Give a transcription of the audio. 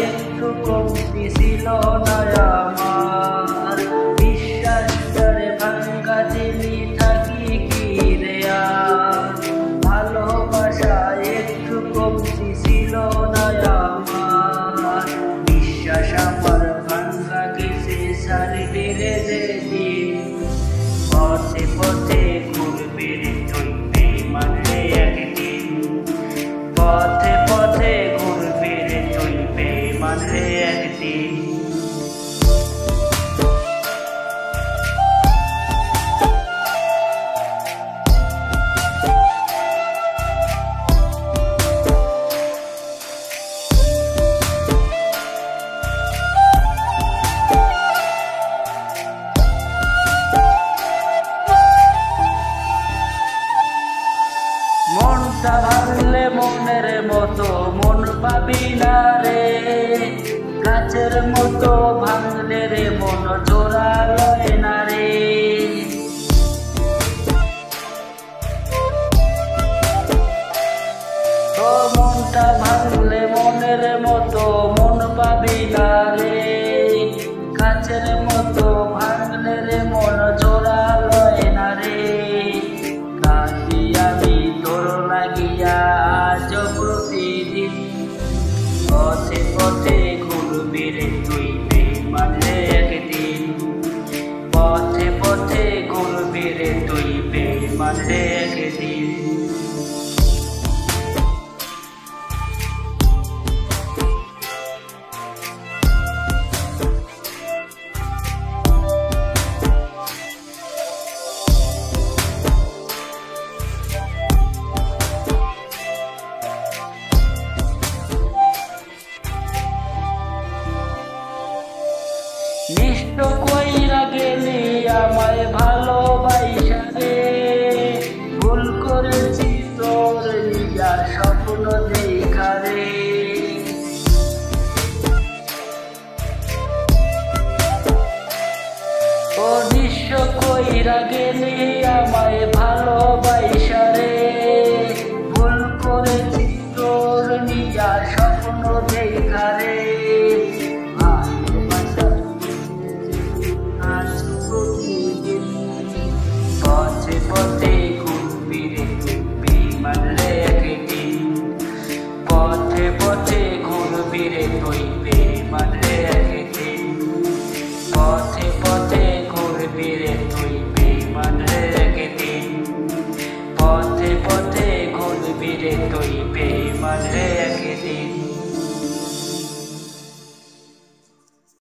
একটু কমতি ছিল না আমার। বিশ্বাসটার ভাঙ্গা দিলি থাকি কি রে আর। ভালোবাসা একটু কমতি ছিল না আমার। বিশ্বাস আমার ভাঙ্গা গেছে সারিবে রে যেদিন। পথে পথে ঘুরবে রে তুই বেঈমান রে একদিন। পথে পথে ঘুরবে রে তুই বেঈমান রে একদিন। মনটা ভাঙলে মনের মতো মন পাবি না রে। গাছের মতো ভাঙলে রে মন জোড়া লয় না রে। তো মনটা ভাঙলে মনের মতো মন পাবি না রে। গাছের মতো ভাঙলে রে মন জোড়া লয় না রে। কাঁদি আমি তোর লাগিয়া আজ প্রতিদিন। পথে পথে ঘুরবি রে তুই বেঈমান রে একদিন। পথে পথে ঘুরবি রে তুই বেঈমান রে একদিন। নিষ্ঠ কইরা গেলি আমায় ভালোবাইসা রে। ভুল করেছি তোর লিগা স্বপ্ন দেখা রে। ও নিষ্ঠ কইরা গেলি আমায় ভালোবাইসা রে। ভুল করেছি তোর লিগা স্বপ্ন দেখা রে। পথে পথে ঘুরবি রে তুই বেঈমান রে একদিন। পথে পথে ঘুরবি রে তুই বেঈমান রে একদিন। পথে পথে ঘুরবি রে তুই বেঈমান রে একদিন। পথে পথে ঘুরবি রে তুই বেঈমান রে একদিন।